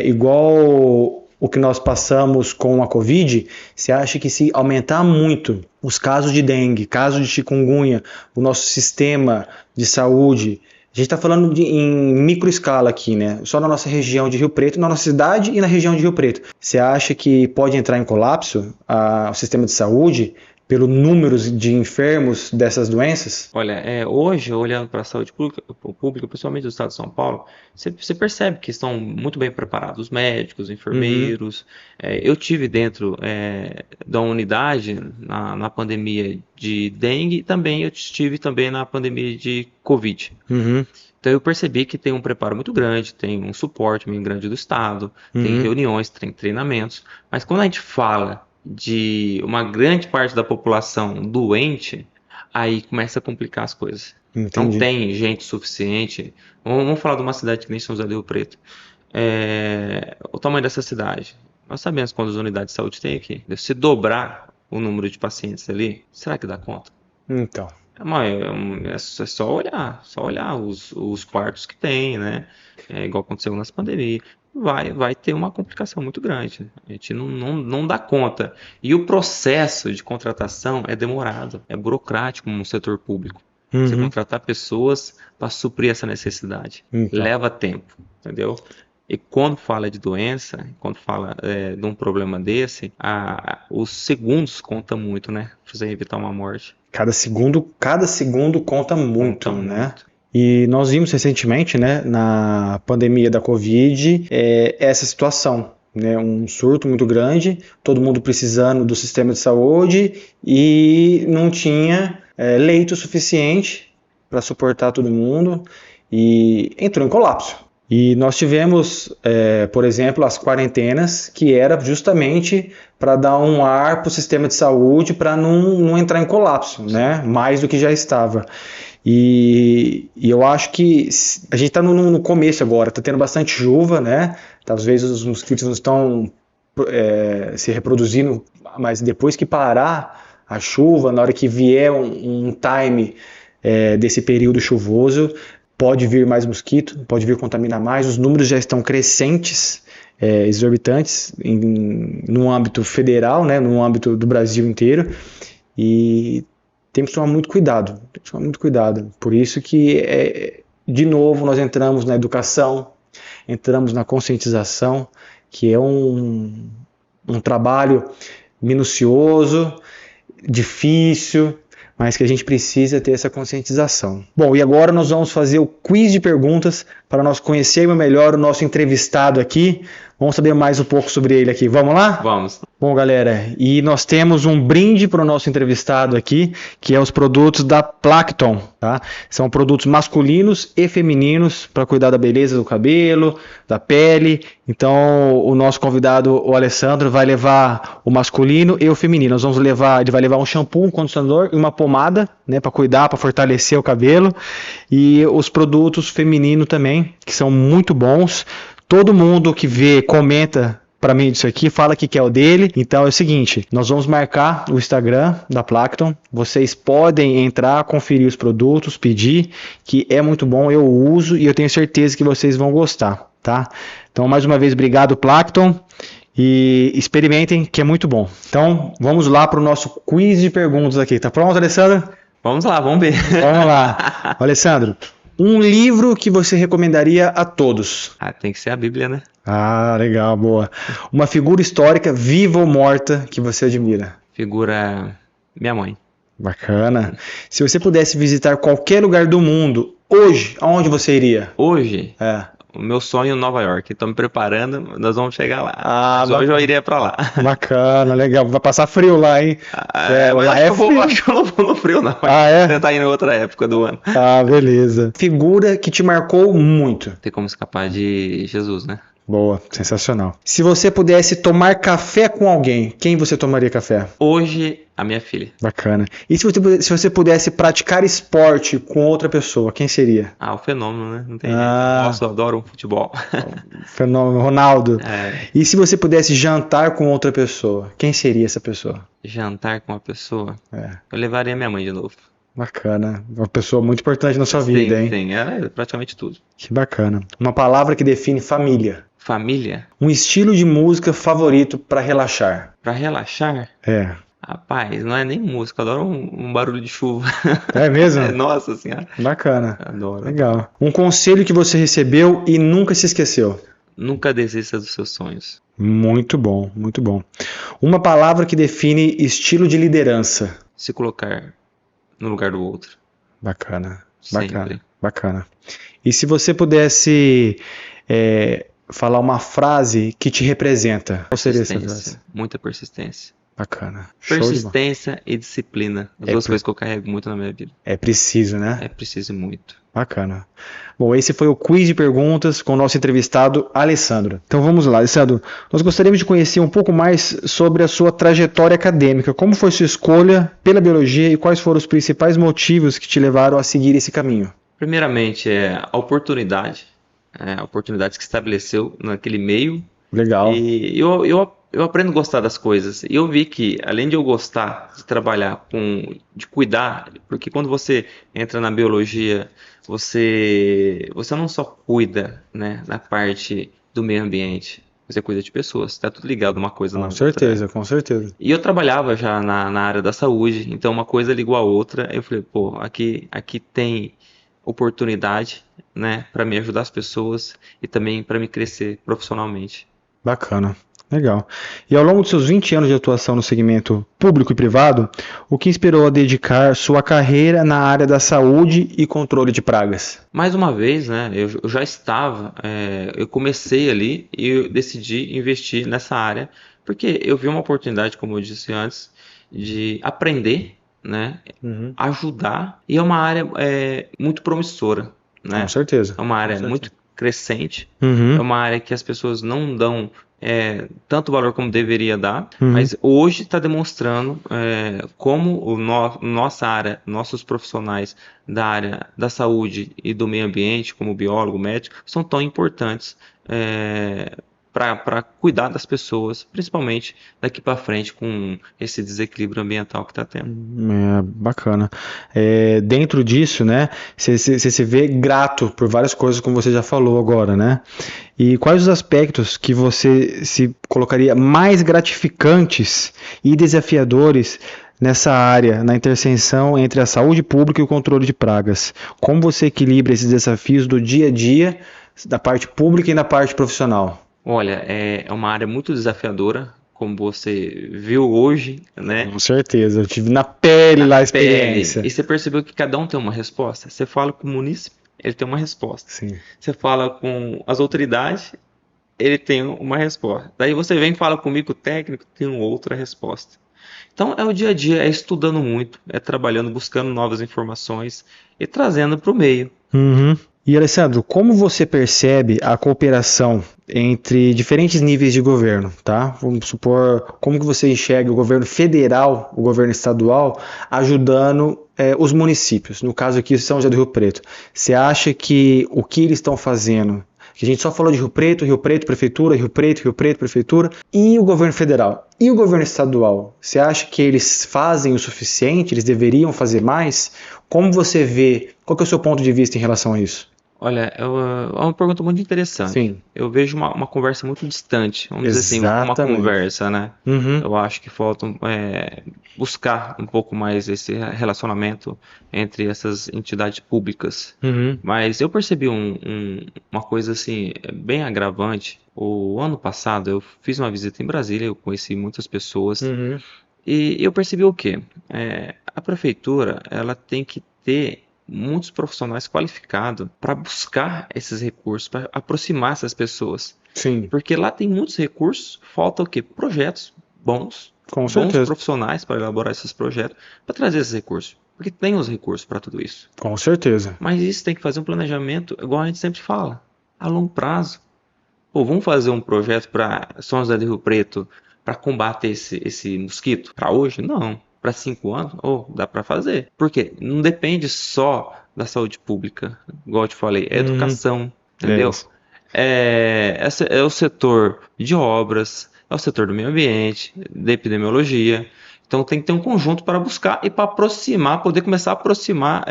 igual o que nós passamos com a Covid? Você acha que se aumentar muito os casos de dengue, casos de chikungunya, o nosso sistema de saúde, a gente está falando em microescala aqui, né? Só na nossa região de Rio Preto, na nossa cidade e na região de Rio Preto. Você acha que pode entrar em colapso o sistema de saúde pelo número de enfermos dessas doenças? Olha, hoje, olhando para a saúde pública, principalmente do estado de São Paulo, você percebe que estão muito bem preparados os médicos, os enfermeiros. Eu tive dentro da unidade na pandemia de dengue e também eu estive também na pandemia de Covid. Então eu percebi que tem um preparo muito grande, tem um suporte muito grande do estado, tem reuniões, tem treinamentos, mas quando a gente fala de uma grande parte da população doente, aí começa a complicar as coisas. Entendi. Não tem gente suficiente. Vamos falar de uma cidade que nem São José do Rio Preto. O tamanho dessa cidade. Nós sabemos quantas unidades de saúde tem aqui. Se dobrar o número de pacientes ali, será que dá conta? Então. É só olhar os quartos que tem, né? Igual aconteceu nessa pandemia. Vai ter uma complicação muito grande. A gente não dá conta. E o processo de contratação é demorado, é burocrático no setor público. Você contratar pessoas para suprir essa necessidade. Então. Leva tempo, entendeu? E quando fala de doença, quando fala de um problema desse, os segundos contam muito, né? Pra você evitar uma morte. Cada segundo conta muito, Conta né? muito. E nós vimos recentemente, né, na pandemia da Covid, essa situação, né, um surto muito grande, todo mundo precisando do sistema de saúde e não tinha leito suficiente para suportar todo mundo e entrou em colapso. E nós tivemos, por exemplo, as quarentenas, que era justamente para dar um ar para o sistema de saúde para não entrar em colapso, né, mais do que já estava. E eu acho que a gente está no começo agora, está tendo bastante chuva, né? Talvez os mosquitos não estão se reproduzindo, mas depois que parar a chuva, na hora que vier um time desse período chuvoso, pode vir mais mosquito, pode vir contaminar mais, os números já estão crescentes, exorbitantes, no âmbito federal, né? No âmbito do Brasil inteiro, e temos que tomar muito cuidado. Por isso que, de novo, nós entramos na educação, entramos na conscientização, que é um trabalho minucioso, difícil, mas que a gente precisa ter essa conscientização. Bom, e agora nós vamos fazer o quiz de perguntas para nós conhecermos melhor o nosso entrevistado aqui. Vamos saber mais um pouco sobre ele aqui. Vamos lá? Vamos. Bom, galera, e nós temos um brinde para o nosso entrevistado aqui, que é os produtos da Plankton, tá? São produtos masculinos e femininos para cuidar da beleza do cabelo, da pele. Então, o nosso convidado, o Alessandro, vai levar o masculino e o feminino. Ele vai levar um shampoo, um condicionador e uma pomada, né, para cuidar, para fortalecer o cabelo. E os produtos femininos também, que são muito bons. Todo mundo que vê, comenta para mim disso aqui, fala que quer o dele. Então é o seguinte, nós vamos marcar o Instagram da Plankton. Vocês podem entrar, conferir os produtos, pedir, que é muito bom, eu uso e eu tenho certeza que vocês vão gostar, tá? Então, mais uma vez, obrigado, Plankton, e experimentem, que é muito bom. Então, vamos lá para o nosso quiz de perguntas aqui. Tá pronto, Alessandro? Vamos lá, vamos ver. Vamos lá. Alessandro, um livro que você recomendaria a todos? Tem que ser a Bíblia, né? Ah, legal, boa. Uma figura histórica, viva ou morta, que você admira? Figura minha mãe. Bacana. Se você pudesse visitar qualquer lugar do mundo, hoje, aonde você iria? Hoje, o meu sonho é Nova York. Estou me preparando, nós vamos chegar lá. Ah, Mas hoje eu iria para lá. Bacana, legal. Vai passar frio lá, hein? Mas acho que eu não vou no frio, não. Tentar ir em outra época do ano. Ah, beleza. Figura que te marcou muito? Tem como escapar de Jesus, né? Boa, sensacional. Se você pudesse tomar café com alguém, quem você tomaria café? Hoje, a minha filha. Bacana. E se você pudesse praticar esporte com outra pessoa, quem seria? O Fenômeno, né? Não tem jeito. Nossa, eu adoro futebol. Fenômeno, Ronaldo. E se você pudesse jantar com outra pessoa, quem seria essa pessoa? Jantar com uma pessoa? Eu levaria minha mãe de novo. Bacana. Uma pessoa muito importante na sua vida, hein? Sim, é praticamente tudo. Que bacana. Uma palavra que define família. Família? Um estilo de música favorito para relaxar. Para relaxar? Rapaz, não é nem música, eu adoro um barulho de chuva. É mesmo? Nossa senhora. Bacana. Adoro. Legal. Um conselho que você recebeu e nunca se esqueceu. Nunca desista dos seus sonhos. Muito bom, muito bom. Uma palavra que define estilo de liderança. Se colocar no lugar do outro. Bacana. Sempre. Bacana. E se você pudesse falar uma frase que te representa, qual seria essa frase? Muita persistência. Bacana. Persistência e disciplina. As duas coisas que eu carrego muito na minha vida. É preciso, né? É preciso muito. Bacana. Bom, esse foi o quiz de perguntas com o nosso entrevistado, Alessandro. Então vamos lá, Alessandro. Nós gostaríamos de conhecer um pouco mais sobre a sua trajetória acadêmica. Como foi sua escolha pela biologia e quais foram os principais motivos que te levaram a seguir esse caminho? Primeiramente, a oportunidade. A oportunidade que estabeleceu naquele meio. Legal. E eu aprendo a gostar das coisas. E eu vi que, além de eu gostar de trabalhar de cuidar, porque quando você entra na biologia, você não só cuida, né, na parte do meio ambiente, você cuida de pessoas. Está tudo ligado uma coisa na outra. Com certeza. E eu trabalhava já na área da saúde, então uma coisa ligou a outra. Eu falei, aqui tem oportunidade né, para me ajudar as pessoas e também para me crescer profissionalmente. Bacana, legal. E ao longo dos seus 20 anos de atuação no segmento público e privado, o que inspirou a dedicar sua carreira na área da saúde e controle de pragas? Mais uma vez, né, eu já estava, eu comecei ali e eu decidi investir nessa área, porque eu vi uma oportunidade, como eu disse antes, de aprender, né, Uhum. ajudar, e é uma área muito promissora, Com né? certeza. É uma área Com certeza. muito crescente, é Uhum. uma área que as pessoas não dão tanto valor como deveria dar, Uhum. mas hoje está demonstrando como nossa área, nossos profissionais da área da saúde e do meio ambiente, como biólogo, médico, são tão importantes para cuidar das pessoas, principalmente daqui para frente com esse desequilíbrio ambiental que está tendo. Bacana. Dentro disso, né, você se vê grato por várias coisas, como você já falou agora, né? E quais os aspectos que você se colocaria mais gratificantes e desafiadores nessa área, na interseção entre a saúde pública e o controle de pragas? Como você equilibra esses desafios do dia a dia, da parte pública e da parte profissional? Olha, é uma área muito desafiadora, como você viu hoje, né? Com certeza, eu tive na pele lá a experiência. E você percebeu que cada um tem uma resposta? Você fala com o munícipe, ele tem uma resposta. Sim. Você fala com as autoridades, ele tem uma resposta. Daí você vem e fala comigo, o técnico, tem uma outra resposta. Então é o dia a dia, é estudando muito, é trabalhando, buscando novas informações e trazendo para o meio. Uhum. E Alessandro, como você percebe a cooperação entre diferentes níveis de governo, tá? Vamos supor, como que você enxerga o governo federal, o governo estadual, ajudando os municípios, no caso aqui São José do Rio Preto. Você acha que o que eles estão fazendo, que a gente só falou de Rio Preto, Prefeitura, Rio Preto, Prefeitura, e o governo federal, e o governo estadual, você acha que eles fazem o suficiente, eles deveriam fazer mais? Como você vê, qual que é o seu ponto de vista em relação a isso? Olha, é uma pergunta muito interessante. Sim. Eu vejo uma conversa muito distante, vamos dizer assim, uma Exatamente. conversa, né? Uhum. Eu acho que falta buscar um pouco mais esse relacionamento entre essas entidades públicas. Uhum. Mas eu percebi uma coisa assim, bem agravante. O ano passado eu fiz uma visita em Brasília, eu conheci muitas pessoas, Uhum. e eu percebi o quê? A prefeitura, ela tem que ter muitos profissionais qualificados para buscar esses recursos, para aproximar essas pessoas. Sim, Porque lá tem muitos recursos, falta o quê? Projetos bons, com bons certeza. profissionais para elaborar esses projetos, para trazer esses recursos. Porque tem os recursos para tudo isso. Com certeza. Mas isso tem que fazer um planejamento, igual a gente sempre fala, a longo prazo. Pô, vamos fazer um projeto para São José do Rio Preto para combater esse mosquito? Para hoje? Não. Para 5 anos? Dá para fazer. Por quê? Não depende só da saúde pública, igual eu te falei, é educação, entendeu? isso. É o setor de obras, é o setor do meio ambiente, da epidemiologia. Então tem que ter um conjunto para buscar e para aproximar, poder começar a aproximar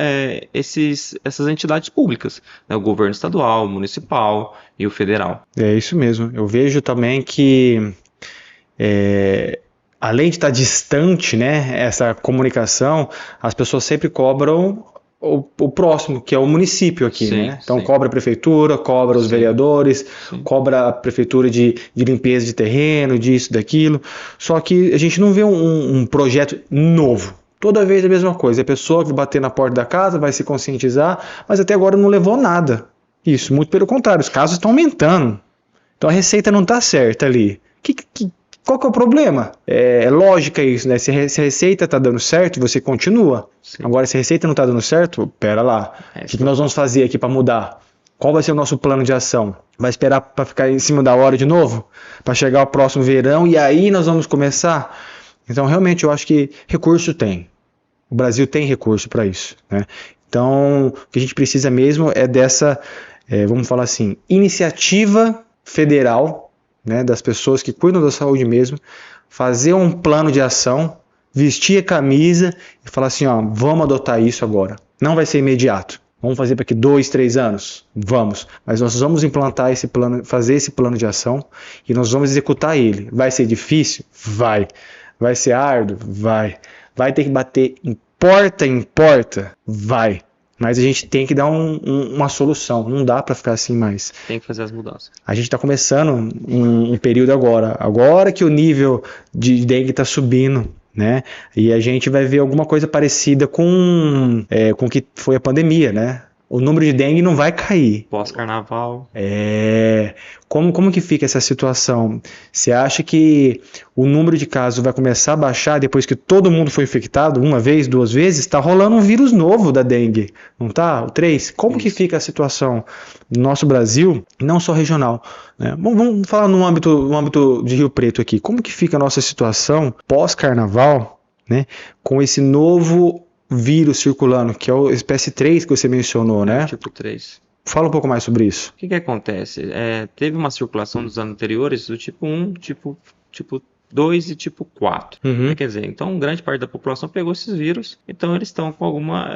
essas entidades públicas, né? O governo estadual, o municipal e o federal. É isso mesmo. Eu vejo também que, além de estar distante, né, essa comunicação, as pessoas sempre cobram o próximo, que é o município aqui, Sim, né? Então sim. cobra a prefeitura, cobra os Sim. vereadores, Sim. cobra a prefeitura de limpeza de terreno, disso, daquilo. Só que a gente não vê um projeto novo. Toda vez a mesma coisa. A pessoa que bater na porta da casa vai se conscientizar, mas até agora não levou nada. Isso, muito pelo contrário, os casos estão aumentando. Então a receita não está certa ali. Qual que é o problema? É lógica isso, né? Se a receita está dando certo, você continua. Sim. Agora, se a receita não está dando certo, pera lá. O que nós vamos fazer aqui para mudar? Qual vai ser o nosso plano de ação? Vai esperar para ficar em cima da hora de novo? Para chegar o próximo verão e aí nós vamos começar? Então, realmente, eu acho que recurso tem. O Brasil tem recurso para isso, né? Então, o que a gente precisa mesmo é dessa, vamos falar assim, iniciativa federal, né, das pessoas que cuidam da saúde mesmo, fazer um plano de ação, vestir a camisa e falar assim, ó, vamos adotar isso agora. Não vai ser imediato. Vamos fazer para que 2, 3 anos? Vamos. Mas nós vamos implantar esse plano, fazer esse plano de ação e nós vamos executar ele. Vai ser difícil? Vai. Vai ser árduo? Vai. Vai ter que bater em porta? Vai. Mas a gente tem que dar uma solução, não dá para ficar assim mais. Tem que fazer as mudanças. A gente está começando um período agora que o nível de dengue está subindo, né? E a gente vai ver alguma coisa parecida com o que foi a pandemia, né? O número de dengue não vai cair. Pós-carnaval. Como que fica essa situação? Você acha que o número de casos vai começar a baixar depois que todo mundo foi infectado, uma vez, duas vezes? Está rolando um vírus novo da dengue, não tá? O 3. Como que fica a situação no nosso Brasil, não só regional, né? Vamos falar no âmbito de Rio Preto aqui. Como que fica a nossa situação pós-carnaval, né? Com esse novo vírus circulando, que é o espécie 3 que você mencionou, né? Tipo 3. Fala um pouco mais sobre isso. O que acontece? Teve uma circulação nos anos anteriores do tipo 1, tipo 2 e tipo 4. Quer dizer, então grande parte da população pegou esses vírus, então eles estão com alguma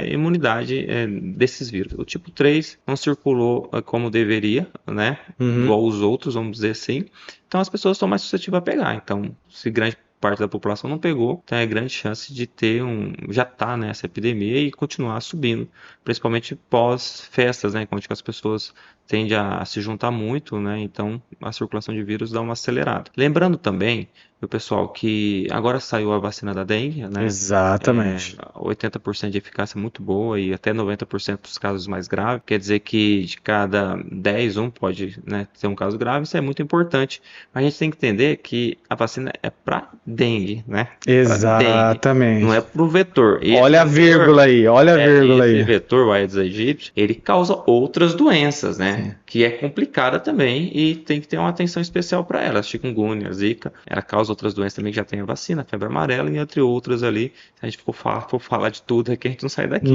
imunidade desses vírus. O tipo 3 não circulou como deveria, né? Igual os outros, vamos dizer assim. Então as pessoas estão mais suscetíveis a pegar. Então, se grande parte da população não pegou, então é grande chance de ter já tá nessa epidemia e continuar subindo, principalmente pós festas, né, onde as pessoas tendem a se juntar muito, né, então a circulação de vírus dá uma acelerada. Lembrando também, pessoal, que agora saiu a vacina da dengue, né? Exatamente. 80% de eficácia muito boa e até 90% dos casos mais graves. Quer dizer que de cada 10, um pode, né, ter um caso grave, isso é muito importante. Mas a gente tem que entender que a vacina é para dengue, né? Exatamente. Dengue, não é para o vetor. Olha a vírgula aí, olha a vírgula aí. Esse vetor, o Aedes aegypti, ele causa outras doenças, né? Sim. Que é complicada também e tem que ter uma atenção especial para ela. Chikungunya, Zika, ela causa outras doenças também que já tem a vacina, febre amarela e entre outras ali. Se a gente for falar de tudo aqui, a gente não sai daqui.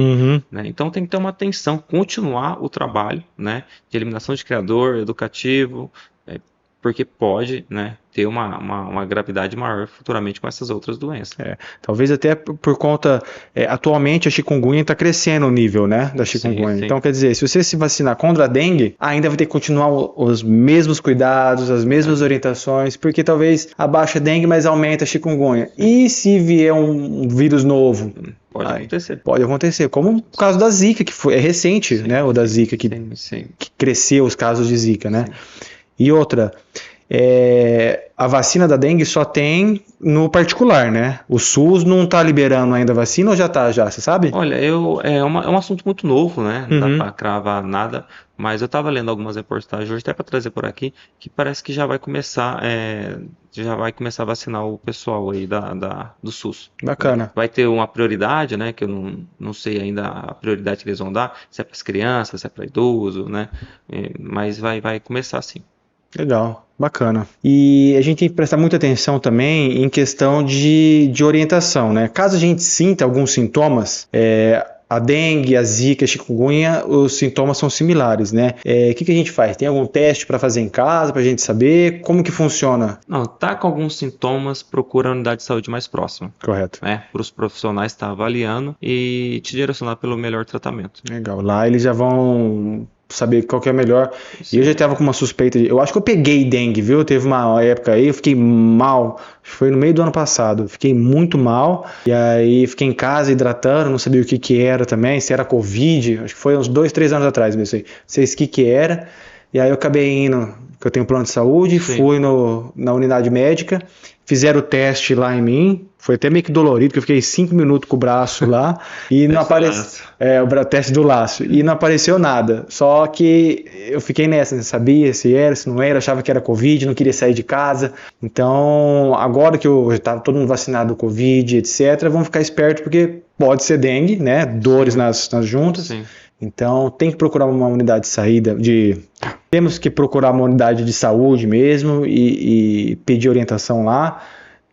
Né? Então tem que ter uma atenção, continuar o trabalho, né, de eliminação de criador, educativo, porque pode, né, ter uma gravidade maior futuramente com essas outras doenças. Talvez até por conta, atualmente a chikungunya está crescendo o nível, né, da chikungunya. Sim. Então quer dizer, se você se vacinar contra a dengue, ainda vai ter que continuar os mesmos cuidados, as mesmas orientações, porque talvez abaixe a dengue, mas aumenta a chikungunya. E se vier um vírus novo? Pode acontecer. Pode acontecer, como o caso da Zika, que é recente, né, o da Zika, que cresceu os casos de Zika, né? E outra, a vacina da dengue só tem no particular, né? O SUS não está liberando ainda a vacina ou já está, você sabe? Olha, é um assunto muito novo, né? Não dá para cravar nada, mas eu estava lendo algumas reportagens hoje, até para trazer por aqui, que parece que já vai começar a vacinar o pessoal aí do SUS. Bacana. Vai ter uma prioridade, né? Que eu não sei ainda a prioridade que eles vão dar, se é para as crianças, se é para idoso, né? Mas vai começar sim. Legal, bacana. E a gente tem que prestar muita atenção também em questão de orientação, né? Caso a gente sinta alguns sintomas, a dengue, a zika, a chikungunya, os sintomas são similares, né? O que a gente faz? Tem algum teste para fazer em casa, para a gente saber? Como que funciona? Não, tá com alguns sintomas, procura a unidade de saúde mais próxima. Correto. Né? Para os profissionais estar avaliando e te direcionar pelo melhor tratamento. Legal, lá eles já vão saber qual que é melhor. E eu já estava com uma suspeita eu acho que eu peguei dengue, viu? Teve uma época aí, eu fiquei mal, foi no meio do ano passado, fiquei muito mal, e aí fiquei em casa hidratando, não sabia o que era também, se era Covid, acho que foi uns 2, 3 anos atrás mesmo, não sei o que era, e aí eu acabei indo, que eu tenho plano de saúde, fui na unidade médica, fizeram o teste lá em mim, foi até meio que dolorido, porque eu fiquei 5 minutos com o braço lá, e não apareceu, o teste do laço, e não apareceu nada, só que eu fiquei nessa, não sabia se era, se não era, achava que era Covid, não queria sair de casa, então agora que eu já estava todo mundo vacinado do Covid, etc, vamos ficar esperto, porque pode ser dengue, né, dores nas juntas. Sim. Então tem que procurar uma unidade de saída, temos que procurar uma unidade de saúde mesmo e pedir orientação lá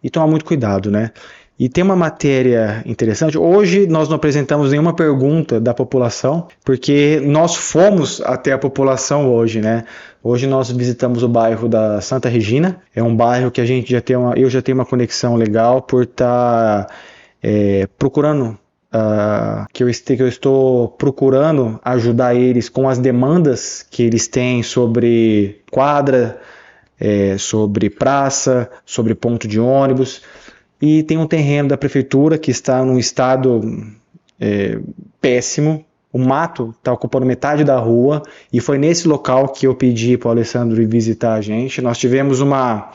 e tomar muito cuidado, né? E tem uma matéria interessante, hoje nós não apresentamos nenhuma pergunta da população, porque nós fomos até a população hoje, né? Hoje nós visitamos o bairro da Santa Regina, é um bairro que a gente eu já tenho uma conexão legal por estar procurando, que eu estou procurando ajudar eles com as demandas que eles têm sobre quadra, sobre praça, sobre ponto de ônibus, e tem um terreno da prefeitura que está num estado péssimo, o mato está ocupando metade da rua, e foi nesse local que eu pedi para o Alessandro ir visitar a gente. Nós tivemos uma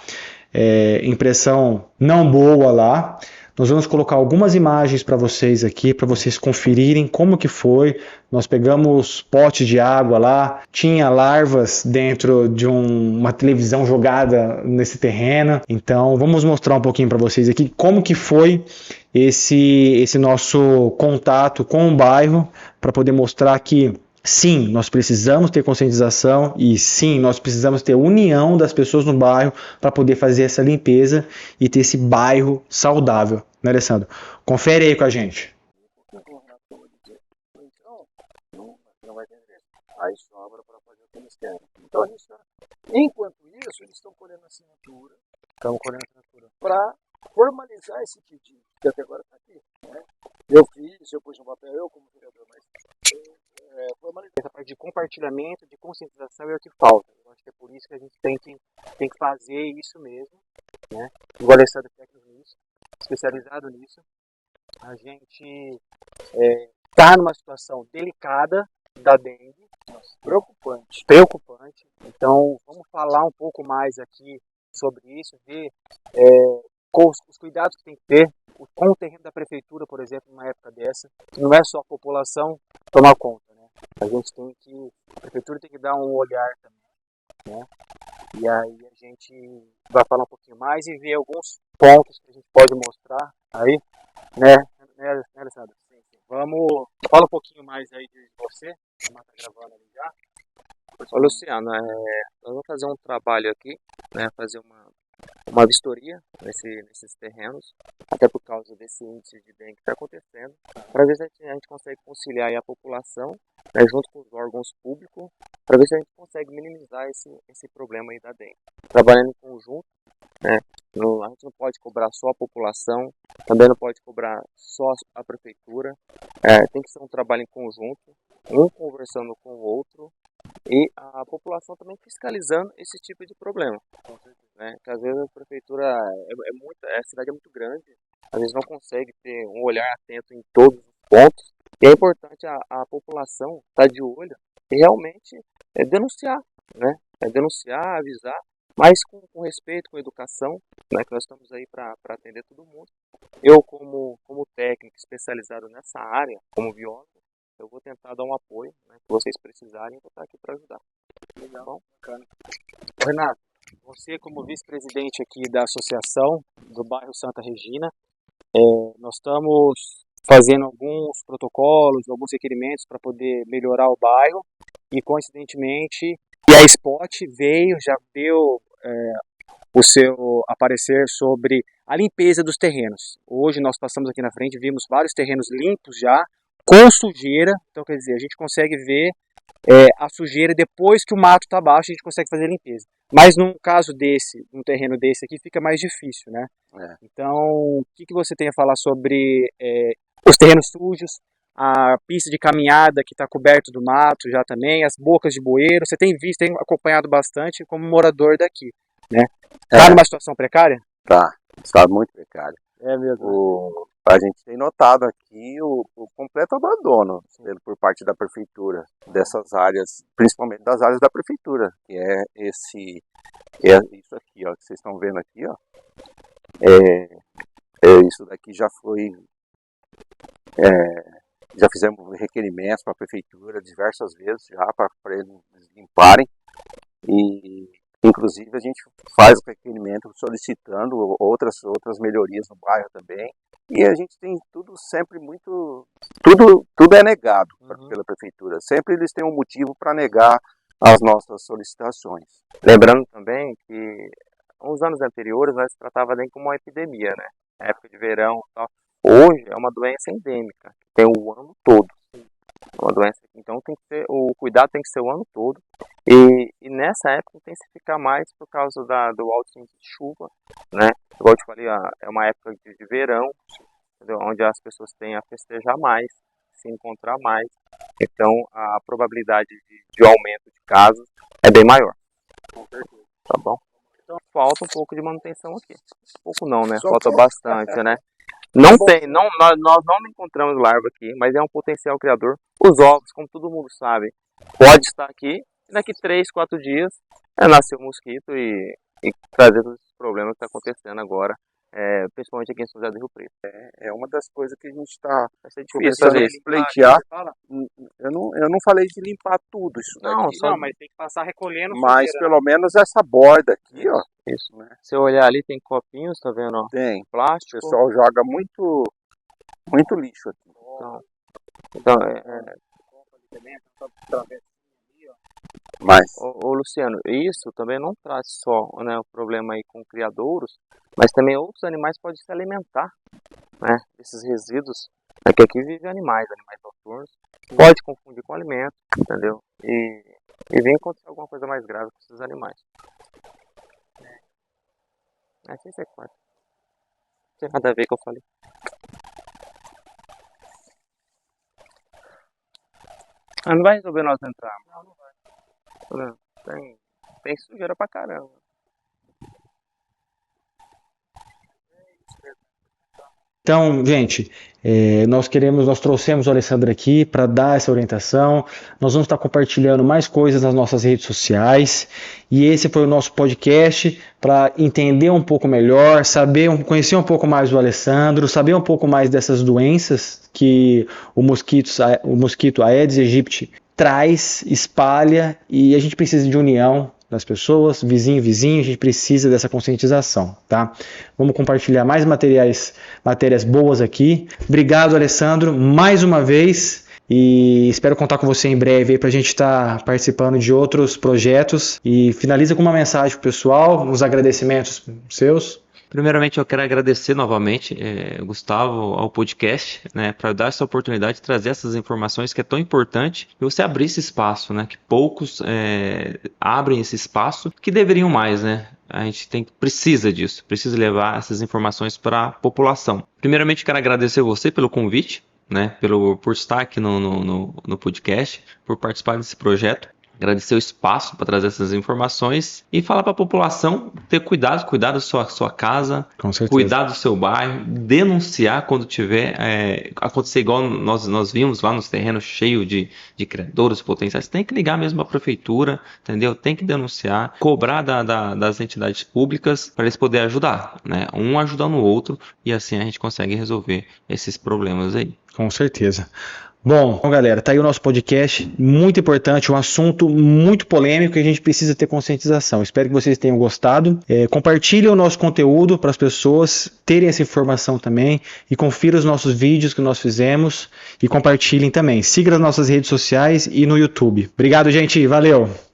impressão não boa lá. Nós vamos colocar algumas imagens para vocês aqui, para vocês conferirem como que foi. Nós pegamos potes de água lá, tinha larvas dentro de uma televisão jogada nesse terreno. Então vamos mostrar um pouquinho para vocês aqui como que foi esse nosso contato com o bairro, para poder mostrar que sim, nós precisamos ter conscientização e sim, nós precisamos ter união das pessoas no bairro para poder fazer essa limpeza e ter esse bairro saudável, né, Alessandro? Confere aí com a gente. Não vai ter direito. Aí sobra para fazer o que eles querem. Então, enquanto isso, eles estão colhendo assinatura. Para formalizar esse pedido, que até agora está aqui. Né? Eu pus no papel, eu como vereador, mas formalizar. Essa parte de compartilhamento, de conscientização é o que falta. Eu acho que é por isso que a gente tem que fazer isso mesmo. Né? O Alessandro é técnico nisso, especializado nisso. A gente está numa situação delicada da dengue, preocupante. Então, vamos falar um pouco mais aqui sobre isso, ver com os cuidados que tem que ter com o terreno da prefeitura, por exemplo, numa época dessa. Não é só a população tomar conta, né? A prefeitura tem que dar um olhar também, né? E aí a gente vai falar um pouquinho mais e ver alguns pontos que a gente pode mostrar aí, né, Alessandro? Sim. Fala um pouquinho mais aí de você, que está gravando ali já. Ô, Luciano, nós vamos fazer um trabalho aqui, né, fazer uma vistoria nesses terrenos, até por causa desse índice de dengue que está acontecendo, para ver se a gente consegue conciliar aí a população, né, junto com os órgãos públicos, para ver se a gente consegue minimizar esse problema aí da dengue. Trabalhando em conjunto, né, a gente não pode cobrar só a população, também não pode cobrar só a prefeitura, tem que ser um trabalho em conjunto, um conversando com o outro, e a população também fiscalizando esse tipo de problema, né? Que às vezes a prefeitura a cidade é muito grande, às vezes não consegue ter um olhar atento em todos os pontos, e é importante a população estar de olho e realmente denunciar, né? Denunciar, avisar, mas com respeito, com educação, né? Que nós estamos aí para atender todo mundo. Eu, como técnico especializado nessa área, como biólogo, eu vou tentar dar um apoio, né, que vocês precisarem, vou estar aqui para ajudar. Legal, bom? Bacana. Renato, você como vice-presidente aqui da associação do bairro Santa Regina, nós estamos fazendo alguns protocolos, alguns requerimentos para poder melhorar o bairro e, coincidentemente, a Spot já deu o seu aparecer sobre a limpeza dos terrenos. Hoje nós passamos aqui na frente, vimos vários terrenos limpos já, com sujeira, então quer dizer, a gente consegue ver a sujeira depois que o mato está baixo, a gente consegue fazer a limpeza. Mas num caso desse, num terreno desse aqui, fica mais difícil, né? Então, o que você tem a falar sobre os terrenos sujos, a pista de caminhada que está coberta do mato já também, as bocas de bueiro, você tem visto, tem acompanhado bastante como morador daqui, né? Está numa situação precária? Está muito precário. É mesmo. A gente tem notado aqui o completo abandono por parte da prefeitura dessas áreas, principalmente das áreas da prefeitura, que é isso aqui, ó, que vocês estão vendo aqui, ó. Isso daqui já foi, já fizemos requerimentos para a prefeitura diversas vezes já para eles limparem, e inclusive a gente faz o requerimento solicitando outras melhorias no bairro também. E a gente tem tudo sempre tudo é negado pela prefeitura. Sempre eles têm um motivo para negar as nossas solicitações. Lembrando também que uns anos anteriores nós tratava nem como uma epidemia, né? Na época de verão e tal. Hoje é uma doença endêmica, tem o ano todo. Uma doença, então o cuidado tem que ser o ano todo. E nessa época intensificar mais por causa do alto índice de chuva, né? Igual eu te falei, é uma época de verão, entendeu? Onde as pessoas têm a festejar mais, se encontrar mais. Então a probabilidade de aumento de casos é bem maior. Tá bom? Então falta um pouco de manutenção aqui. Pouco não, né? Falta bastante, né? Não tem, nós não encontramos larva aqui, mas é um potencial criador. Os ovos, como todo mundo sabe, pode estar aqui, e daqui 3, 4 dias nasceu o mosquito e trazer todos esses problemas que está acontecendo agora, principalmente aqui em São José do Rio Preto. É uma das coisas que a gente está Começando a pleitear. Eu não falei de limpar tudo isso daqui. Não, mas tem que passar recolhendo. Mas pelo menos essa borda aqui, ó. Isso, né? Se eu olhar ali, tem copinhos, tá vendo? Ó? Tem. Plástico. O pessoal joga muito lixo aqui. Então Mas ô Luciano, isso também não traz só, né, o problema aí com criadouros, mas também outros animais podem se alimentar, né, desses resíduos. É que aqui vivem animais noturnos, pode confundir com alimento, entendeu? E vem acontecer alguma coisa mais grave com esses animais. Assim você corta. Não tem nada a ver com o que eu falei. Não vai resolver nós entrarmos. Não, tem sujeira pra caramba. Então, gente, nós trouxemos o Alessandro aqui para dar essa orientação. Nós vamos estar compartilhando mais coisas nas nossas redes sociais. E esse foi o nosso podcast para entender um pouco melhor, conhecer um pouco mais do Alessandro, saber um pouco mais dessas doenças que o mosquito Aedes aegypti traz, espalha, e a gente precisa de união das pessoas, vizinho, a gente precisa dessa conscientização, tá? Vamos compartilhar mais matérias boas aqui. Obrigado, Alessandro, mais uma vez, e espero contar com você em breve para a gente estar participando de outros projetos. E finaliza com uma mensagem pro pessoal, uns agradecimentos seus. Primeiramente, eu quero agradecer novamente, Gustavo, ao podcast, né, para dar essa oportunidade de trazer essas informações que é tão importante e você abrir esse espaço, né, que poucos abrem esse espaço, que deveriam mais, né? A gente precisa disso, precisa levar essas informações para a população. Primeiramente, quero agradecer você pelo convite, né, por estar aqui no podcast, por participar desse projeto. Agradecer o espaço para trazer essas informações e falar para a população ter cuidado da sua casa, cuidar do seu bairro, denunciar quando tiver acontecer igual nós vimos lá nos terrenos cheios de criadouros potenciais. Tem que ligar mesmo à prefeitura, entendeu? Tem que denunciar, cobrar das entidades públicas para eles poderem ajudar, né? Um ajudando o outro e assim a gente consegue resolver esses problemas aí. Com certeza. Bom, galera, tá aí o nosso podcast, muito importante, um assunto muito polêmico que a gente precisa ter conscientização. Espero que vocês tenham gostado. Compartilhem o nosso conteúdo para as pessoas terem essa informação também e confira os nossos vídeos que nós fizemos e compartilhem também. Siga nas nossas redes sociais e no YouTube. Obrigado, gente. Valeu!